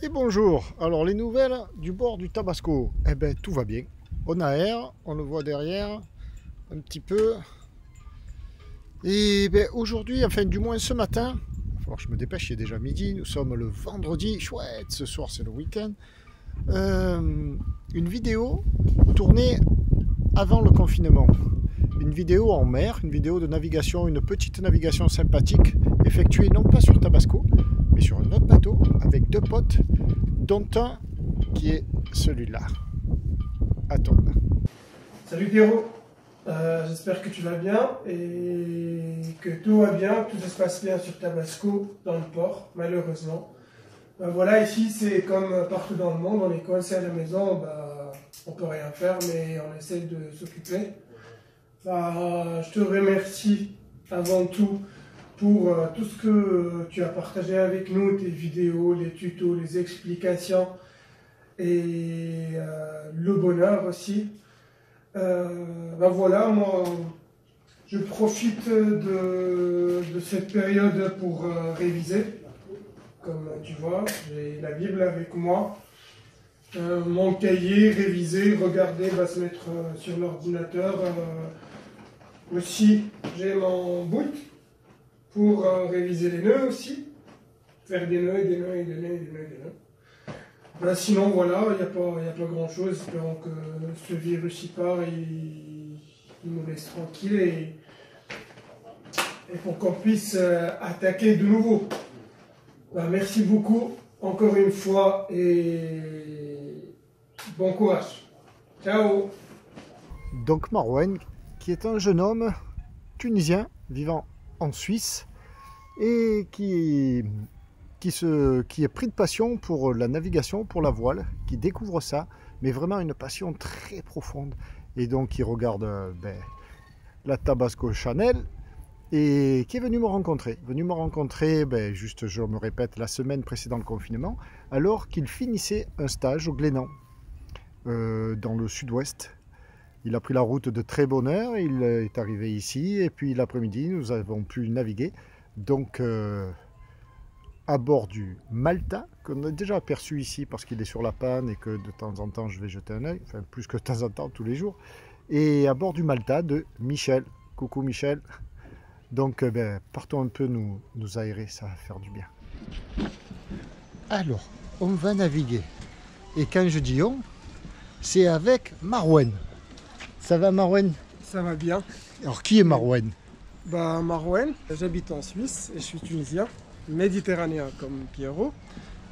Et bonjour, alors les nouvelles du bord du Tabasco, eh ben tout va bien. On aère, on le voit derrière, un petit peu. Et ben aujourd'hui, enfin du moins ce matin, il va falloir que je me dépêche, il est déjà midi, nous sommes le vendredi, chouette, ce soir c'est le week-end. Une vidéo tournée avant le confinement. Une vidéo en mer, une vidéo de navigation, une petite navigation sympathique, effectuée non pas sur Tabasco, mais sur un autre bateau avec deux potes, dont un qui est celui-là. Attends. Salut Pierrot, j'espère que tu vas bien et que tout va bien, que tout se passe bien sur Tabasco dans le port, malheureusement. Voilà, ici c'est comme partout dans le monde, on est coincé à la maison, on peut rien faire mais on essaie de s'occuper. Je te remercie avant tout pour tout ce que tu as partagé avec nous, tes vidéos, les tutos, les explications et le bonheur aussi. Voilà, moi je profite de cette période pour réviser. Comme tu vois, j'ai la Bible avec moi, mon cahier, réviser, regarder, se mettre sur l'ordinateur. Aussi, j'ai mon bout pour réviser les nœuds aussi, faire des nœuds, des nœuds, des nœuds, des nœuds, des nœuds. Sinon, voilà, il n'y a pas grand chose. Espérons que ce virus y part et il nous laisse tranquille et pour qu'on puisse attaquer de nouveau. Merci beaucoup, encore une fois, et bon courage. Ciao. Donc Marouane, qui est un jeune homme tunisien vivant en Suisse et qui est pris de passion pour la navigation, pour la voile, qui découvre ça, mais vraiment une passion très profonde. Et donc qui regarde la Tabasco Chanel et qui est venu me rencontrer, juste je me répète, la semaine précédant le confinement, alors qu'il finissait un stage au Glénan, dans le sud-ouest. Il a pris la route de très bonne heure, il est arrivé ici et puis l'après-midi nous avons pu naviguer donc à bord du Malta, qu'on a déjà aperçu ici parce qu'il est sur la panne et que de temps en temps je vais jeter un œil, enfin plus que de temps en temps, tous les jours, et à bord du Malta de Michel. Coucou Michel. Donc partons un peu nous aérer, ça va faire du bien. Alors, on va naviguer. Et quand je dis on, c'est avec Marouane. Ça va Marouane? Ça va bien. Alors qui est Marouane? Marouane, j'habite en Suisse et je suis tunisien, méditerranéen comme Pierrot.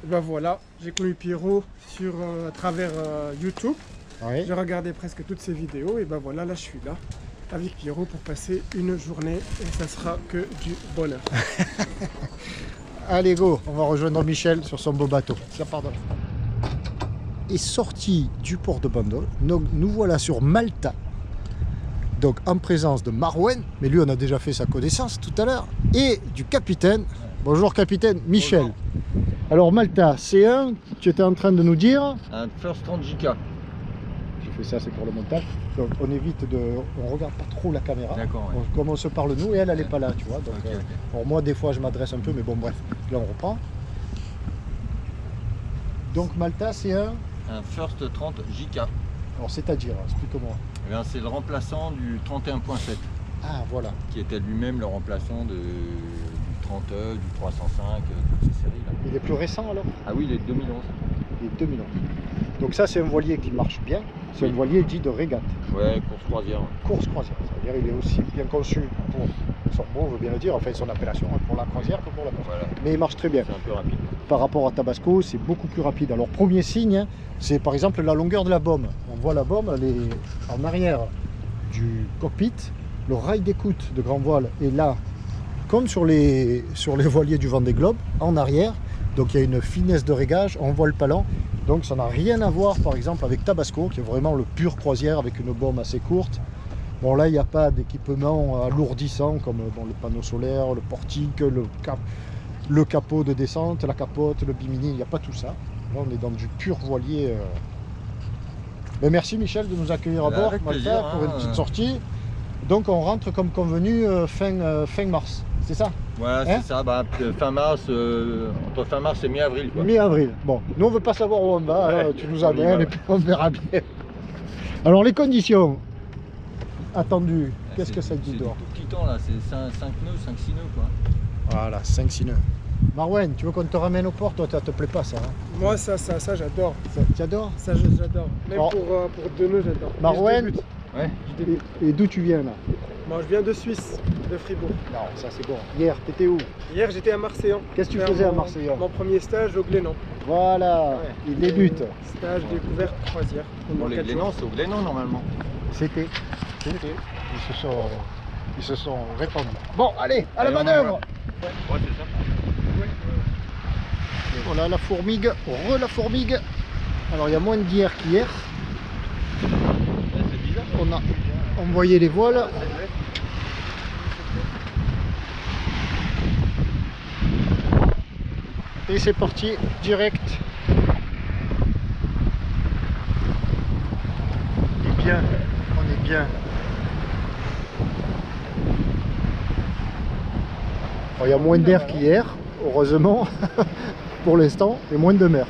Voilà, j'ai connu Pierrot à travers YouTube. Oui. J'ai regardé presque toutes ses vidéos et voilà, là je suis là avec Pierrot pour passer une journée et ça sera que du bonheur. Allez go, on va rejoindre Michel sur son beau bateau. Ça part de là. Et sorti du port de Bandol, nous voilà sur Malta. Donc en présence de Marouane, mais lui on a déjà fait sa connaissance tout à l'heure, et du capitaine. Bonjour capitaine Michel. Bonjour. Alors Malta, C1, tu étais en train de nous dire... Un First 30 JK. J'ai fait ça, c'est pour le montage. Donc on évite on regarde pas trop la caméra. D'accord, ouais. Comme on se parle nous, et elle n'est pas là, tu vois. Donc, Ok. alors moi des fois je m'adresse un peu, mais bon bref, là on reprend. Donc Malta, C1. Un First 30 JK. Alors c'est-à-dire, explique-moi. Eh bien, c'est le remplaçant du 31.7, Ah voilà. qui était lui-même le remplaçant du 30E, du 305, toutes ces séries là. Il est plus récent alors? Ah oui, il est de 2011. Il est 2011. Donc ça c'est un voilier qui marche bien. C'est Oui. un voilier dit de régate. Ouais, course croisière. Course croisière. C'est-à-dire il est aussi bien conçu pour son mot, on veut bien le dire, enfin son appellation, pour la croisière que pour la course. Voilà, Mais il marche très bien. c'est un peu rapide. Par rapport à Tabasco, c'est beaucoup plus rapide. Alors premier signe, c'est par exemple la longueur de la baume. On voit la baume, elle est en arrière du cockpit. Le rail d'écoute de grand voile est là, comme sur les voiliers du Vendée Globe, en arrière. Donc il y a une finesse de régage, on voit le palan. Donc ça n'a rien à voir par exemple avec Tabasco, qui est vraiment le pur croisière avec une baume assez courte. Bon là il n'y a pas d'équipement alourdissant comme le panneau solaire, le portique, le capot de descente, la capote, le bimini, il n'y a pas tout ça. Là on est dans du pur voilier. Mais merci Michel de nous accueillir à bord, Avec Malta, plaisir, pour une petite sortie. Donc on rentre comme convenu fin mars, c'est ça? Ouais, Hein? c'est ça, bah, fin mars, entre fin mars et mi-avril. Mi-avril. Bon, nous on veut pas savoir où on va, Ouais, alors tu nous on y amènes va. et puis on verra bien. Alors les conditions attendues, qu'est-ce que ça dit C'est dehors? tout petit temps là, c'est 5 nœuds, 5-6 nœuds quoi. Voilà, 5-6 nœuds. Marouane, tu veux qu'on te ramène au port? Toi, ça te plaît pas ça, hein? Moi, ça j'adore. Tu adores? Ça, j'adore. Même Oh. pour 2 nœuds, j'adore. Marouane, Mais je débute. Ouais. Je débute. et d'où tu viens là? Moi, je viens de Suisse, de Fribourg. Non, ça c'est bon. Hier, t'étais où? Hier, j'étais à Marseillan. Qu'est-ce que tu Faire faisais à mon- Marseillan? Mon premier stage au Glénan. Voilà, il débute. Stage découverte croisière. Bon, Pendant les 4 jours. Glénans, c'est au Glénan normalement. C'était. Ils se sont répandus. Bon, allez, à la Allez, on y manœuvre! Ouais, c'est ça. Voilà la fourmigue, la fourmigue. Alors il y a moins de bière qu'hier. C'est bizarre. On a envoyé les voiles. Et c'est parti, direct. On est bien, on est bien. Alors, il y a moins d'air qu'hier, heureusement, pour l'instant, et moins de mer.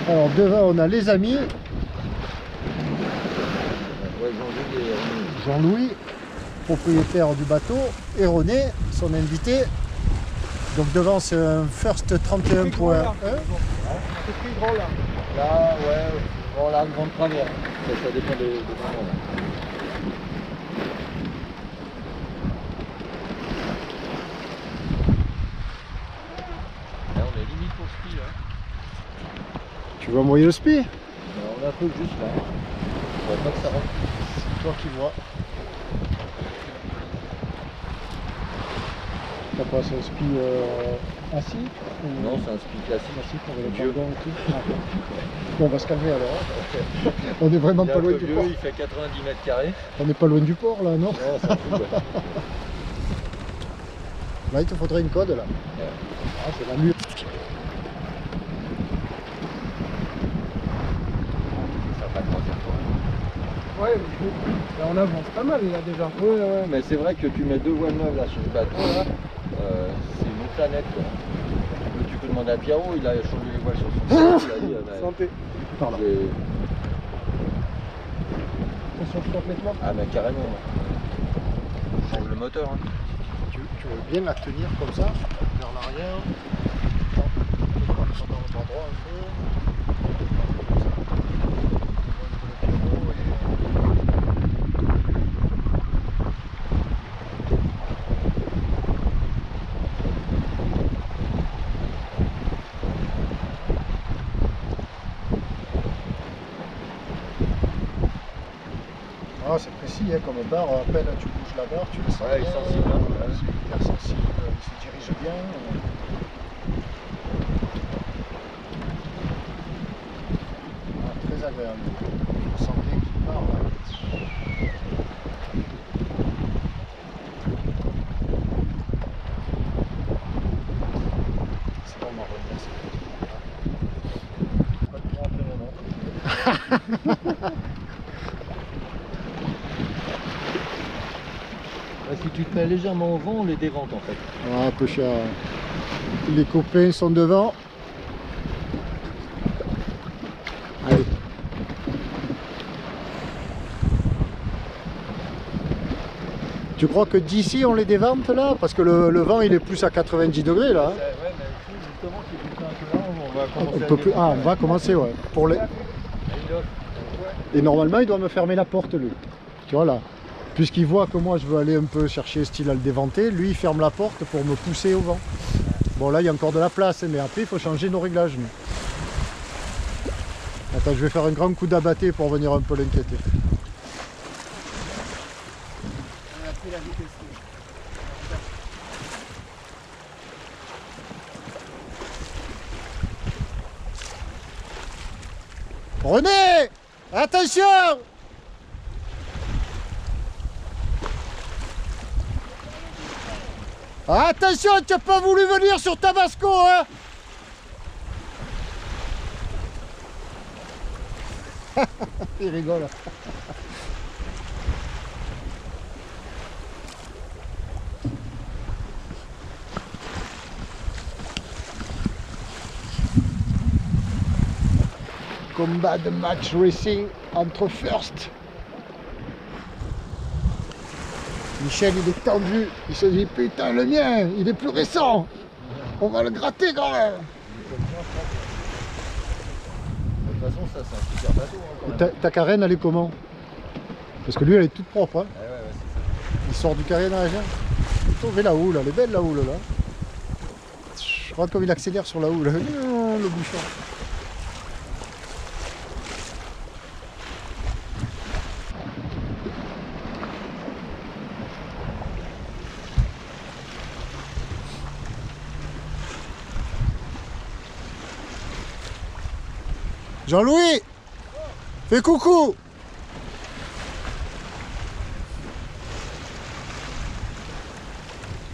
Alors devant on a les amis, Ouais, Jean-Louis, propriétaire du bateau, et René, son invité. Donc devant c'est un First 31.1. C'est pris grand là. là, ouais, bon, la grande travers. Ça dépend des moments. Là. Là, on est limite pour ski là. Tu veux envoyer le spi? On a un truc juste là. On voit pas que ça rentre. C'est toi qui vois. T'as pas ce spi assis ou... Non, c'est un ski classique. Classique avec le Vieux. pardon et tout. Ah. Bon, on va se calmer alors. On est vraiment Il est pas un loin peu du vieux, port. il fait 90 mètres carrés. On n'est pas loin du port là, non? Non, ça fout, ouais. Là, il te faudrait une code là. Ouais. Ah, c'est la mue. Ça va pas grandir quoi. Ouais, mais on avance pas mal là déjà. Ouais, mais c'est vrai que tu mets 2 voiles neuves là sur le bateau là, c'est une autre planète quoi. Tu peux demander à Pierrot, il a changé les voiles sur son bateau, il a dit, Santé. Pardon. j'ai- On change complètement. Ah mais carrément. On change le moteur. Hein. Tu veux bien la tenir comme ça, vers l'arrière. Dans le bras droit un peu. Ah, c'est précis hein, comme barre, à peine tu bouges la barre, tu le sens Ouais, il est bien, sensible, hein. c'est hyper sensible, il se dirige bien. Ah, très agréable. Je sens bien qu'il part. Là. C'est bon, on va revenir. Pas de grand maintenant. Si tu te mets légèrement au vent, on les dévente en fait. Ah, peu cher. Les copains sont devant. Allez. Tu crois que d'ici on les dévente là? Parce que le vent il est plus à 90 degrés là. Hein. Ouais, mais justement, si tu fais un peu là, on va On commencer peut plus... Ah, on va commencer, ouais. Pour les... Et normalement, il doit me fermer la porte, lui. Tu vois là. Puisqu'il voit que moi je veux aller un peu chercher style à le déventer, lui il ferme la porte pour me pousser au vent. Bon là il y a encore de la place, mais après il faut changer nos réglages. Nous. Attends, je vais faire un grand coup d'abatté pour venir un peu l'inquiéter. On a pris la vitesse. René! Attention! Attention, tu n'as pas voulu venir sur Tabasco, hein? Il rigole. Combat de match racing entre First. Michel, il est tendu. Il se dit putain, le mien, il est plus récent. On va le gratter quand même. De toute façon, ça c'est un super bateau. Hein, ta carène, elle est comment? Parce que lui, elle est toute propre. Hein. Ouais, c'est ça. Il sort du carénage. Hein. Trouvez la houle, elle est belle la houle là. Regarde comme il accélère sur la houle. Le bouchon. Jean-Louis, fais coucou.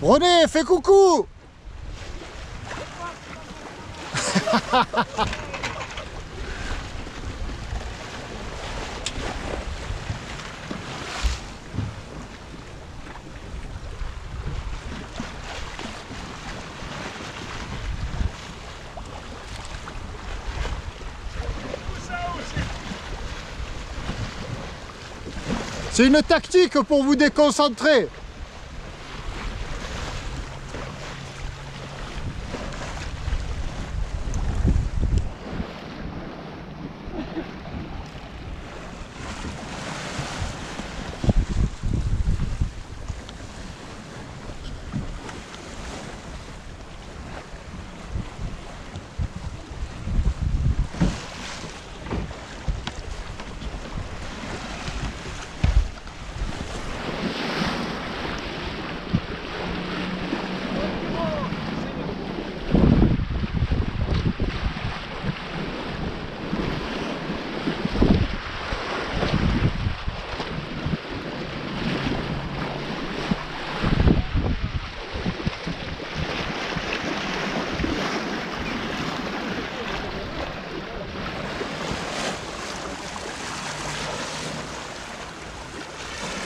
René, fais coucou. C'est une tactique pour vous déconcentrer.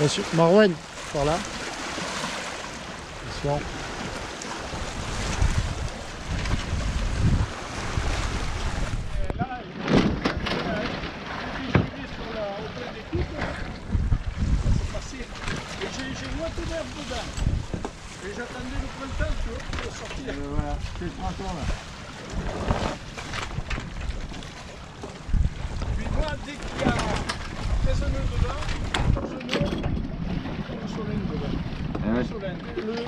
Attention, Marouane, par là. Attention. J'ai moi tout d'air dedans. Et j'attendais le printemps, tu vois, pour sortir. Voilà, c'est le printemps là. Puis moi, dès qu'il y a 13 nœuds dedans, 14 nœuds, le solène dedans. Le solène. Le génois,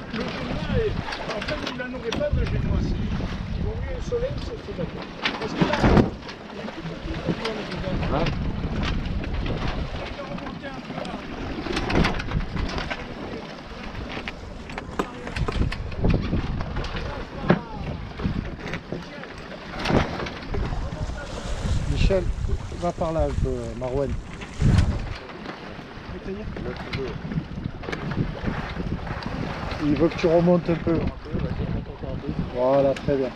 en fait, il n'en aurait pas de génois. Il aurait un solène, c'est d'accord. Parce que là, il est tout petit, le dedans. Ouais. Il a remonté un peu là. Michel, va par là un peu, Marouane. Il veut que tu remontes un peu. Voilà, très bien.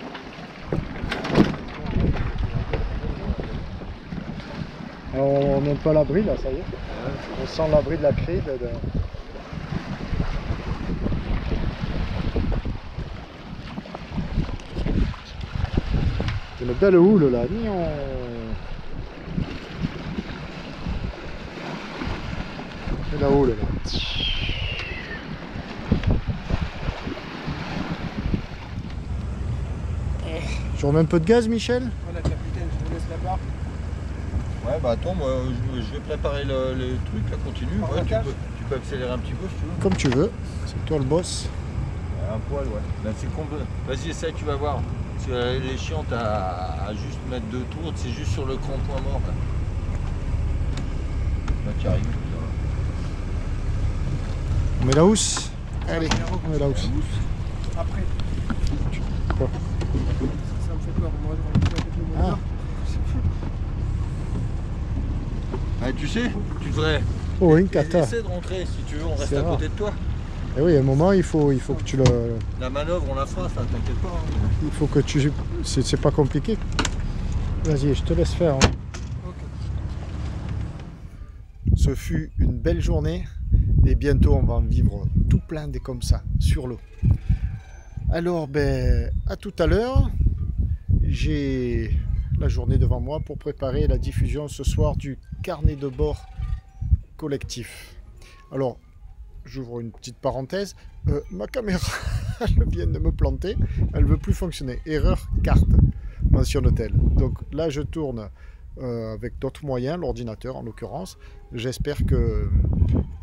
Alors, on est un peu à l'abri là, ça y est. On sent l'abri de la cride. C'est une belle houle là. C'est la houle là. Je remets un peu de gaz, Michel? Voilà, capitaine, je vous laisse la barre. Ouais, bah attends, moi je vais préparer le truc, là, continue. Ouais, tu peux accélérer un petit peu si tu veux. Comme tu veux, c'est toi le boss. Ouais, un poil, ouais. Bah, c'est vas-y, essaye, tu vas voir. Parce qu'elle est chiante à juste mettre 2 tours, c'est juste sur le cran point mort. Là, tu arrives. On met la housse. Allez, on met la housse. Après. Quoi? Ça me fait peur, moi, on le fait avec le moteur. tu sais, tu devrais Oh, une cata. essayer de rentrer. Si tu veux, on reste C'est à rare. côté de toi. Et oui, à un moment, il faut que tu le... La manœuvre, on la fera, ça t'inquiète pas. Hein. Il faut que tu... C'est pas compliqué. Vas-y, je te laisse faire. Hein. Ce fut une belle journée. Et bientôt, on va en vivre tout plein des comme ça, sur l'eau. Alors, ben, à tout à l'heure. J'ai la journée devant moi pour préparer la diffusion ce soir du carnet de bord collectif. Alors, j'ouvre une petite parenthèse. Ma caméra, elle vient de me planter. Elle ne veut plus fonctionner. Erreur carte, mentionne-t-elle. Donc là, je tourne avec d'autres moyens, l'ordinateur en l'occurrence. J'espère que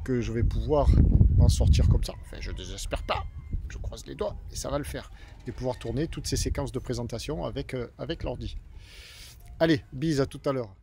je vais pouvoir m'en sortir comme ça. Enfin, je ne désespère pas. Je croise les doigts et ça va le faire. Et pouvoir tourner toutes ces séquences de présentation avec l'ordi. Allez, bise, à tout à l'heure.